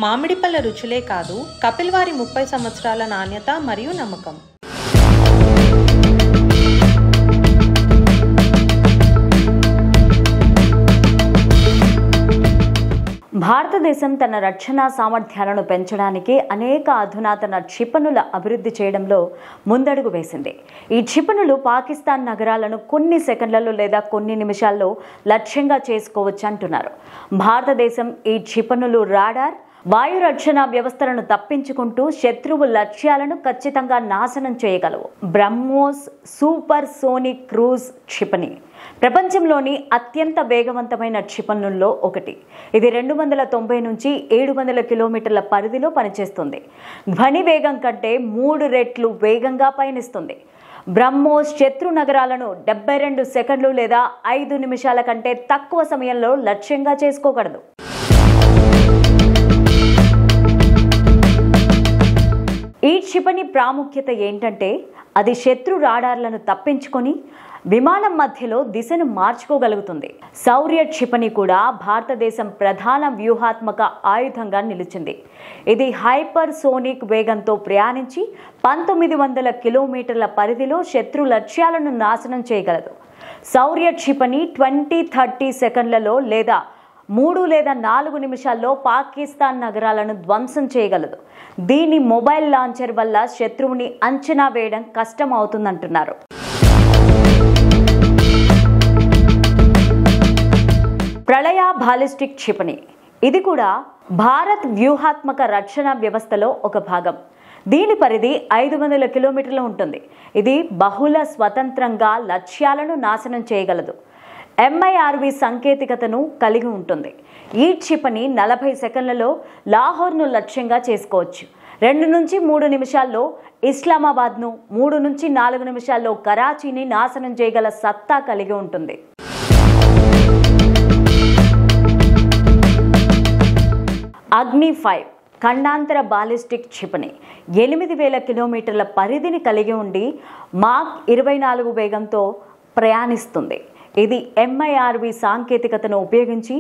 మామిడి పళ్ళ రుచులే కాదు, కపిల్ వారి 30 సంవత్సరాల నాణ్యత మరియు నమ్మకం. భారతదేశం తన రక్షణ సామర్థ్యాలను పెంచడానికి అనేక అధునాతన క్షిపణుల అభివృద్ధి చేయడంలో ముందడుగు వేసింది. ఈ క్షిపణులు పాకిస్తాన్ నగరాలను కొన్ని సెకండ్లలో లేదా కొన్ని నిమిషాల్లో లక్ష్యంగా చేసుకోవచ్చు అంటున్నారు. భారతదేశం ఈ క్షిపణులు రాడార్, వాయు రక్షణ వ్యవస్థలను తప్పించుకుంటూ శత్రువు లక్ష్యాలను ఖచ్చితంగా నాశనం చేయగలవు. బ్రహ్మోస్ సూపర్ సోనిక్ క్రూజ్ క్షిపణి ప్రపంచంలోని అత్యంత వేగవంతమైన క్షిపణుల్లో ఒకటి. ఇది 290 నుంచి 700 కిలోమీటర్ల పరిధిలో పనిచేస్తుంది. ధ్వని వేగం కంటే 3 రెట్లు వేగంగా పయనిస్తుంది. బ్రహ్మోస్ శత్రు నగరాలను 72 సెకండ్లు లేదా 5 నిమిషాల కంటే తక్కువ సమయంలో లక్ష్యంగా చేసుకోగలదు. ఈ క్షిపణి ప్రాముఖ్యత ఏంటంటే అది శత్రు రాడార్లను తప్పించుకొని విమానం మధ్యలో దిశను మార్చుకోగలుగుతుంది. శౌర్య క్షిపణి కూడా భారతదేశం ప్రధాన వ్యూహాత్మక ఆయుధంగా నిలిచింది. ఇది హైపర్ సోనిక్ వేగంతో ప్రయాణించి 1900 కిలోమీటర్ల పరిధిలో శత్రు లక్ష్యాలను నాశనం చేయగలదు. శౌర్య క్షిపణి 20-30 సెకండ్లలో లేదా 3 లేదా 4 నిమిషాల్లో పాకిస్తాన్ నగరాలను ధ్వంసం చేయగలదు. దీని మొబైల్ లాంచర్ వల్ల శత్రువుని అంచనా వేయడం కష్టం అవుతుందంటున్నారు. ప్రళయ బాలిస్టిక్ క్షిపణి ఇది కూడా భారత్ వ్యూహాత్మక రక్షణ వ్యవస్థలో ఒక భాగం. దీని పరిధి 500 కిలోమీటర్లు ఉంటుంది. ఇది బహుళ స్వతంత్రంగా లక్ష్యాలను నాశనం చేయగలదు. MIRV సాంకేతికతను కలిగి ఉంటుంది. ఈ క్షిపణి 40 సెకండ్లలో లాహోర్ను లక్ష్యంగా చేసుకోవచ్చు. 2 నుంచి 3 నిమిషాల్లో ఇస్లామాబాద్ను, 3 నుంచి 4 నిమిషాల్లో కరాచీని నాశనం చేయగల సత్తా కలిగి ఉంటుంది. అగ్ని 5 ఖండాంతర బాలిస్టిక్ క్షిపణి 8000 కిలోమీటర్ల పరిధిని కలిగి ఉండి మాక్ 24 వేగంతో ప్రయాణిస్తుంది. ఇది MIRV సాంకేతికతను ఉపయోగించి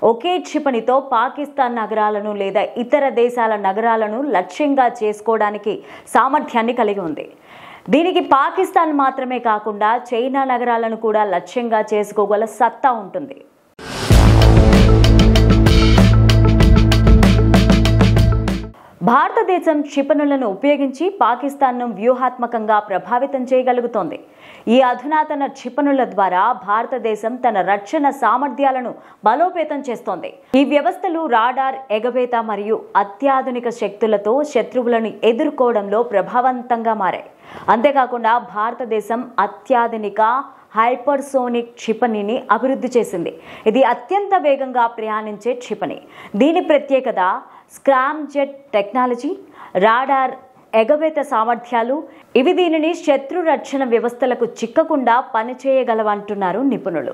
ఒకే క్షిపణితో పాకిస్తాన్ నగరాలను లేదా ఇతర దేశాల నగరాలను లక్ష్యంగా చేసుకోవడానికి సామర్థ్యాన్ని కలిగి ఉంది. దీనికి పాకిస్తాన్ మాత్రమే కాకుండా చైనా నగరాలను కూడా లక్ష్యంగా చేసుకోగల సత్తా ఉంటుంది. భారతదేశం క్షిపణులను ఉపయోగించి పాకిస్తాన్ను వ్యూహాత్మకంగా ప్రభావితం చేయగలుగుతోంది. ఈ అధునాతన క్షిపణుల ద్వారా భారతదేశం తన రక్షణ సామర్థ్యాలను బలోపేతం చేస్తోంది. ఈ వ్యవస్థలు రాడార్, ఎగవేత మరియు అత్యాధునిక శక్తులతో శత్రువులను ఎదుర్కోవడంలో ప్రభావవంతంగా మారాయి. అంతేకాకుండా భారతదేశం అత్యాధునిక హైపర్సోనిక్ క్షిపణిని అభివృద్ధి చేసింది. ఇది అత్యంత వేగంగా ప్రయాణించే క్షిపణి. దీని ప్రత్యేకత స్క్రామ్ జెట్ టెక్నాలజీ, రాడార్, ఎగవేత సామర్థ్యాలు. ఇవి దీనిని శత్రు రక్షణ వ్యవస్థలకు చిక్కకుండా పనిచేయగలవంటున్నారు నిపుణులు.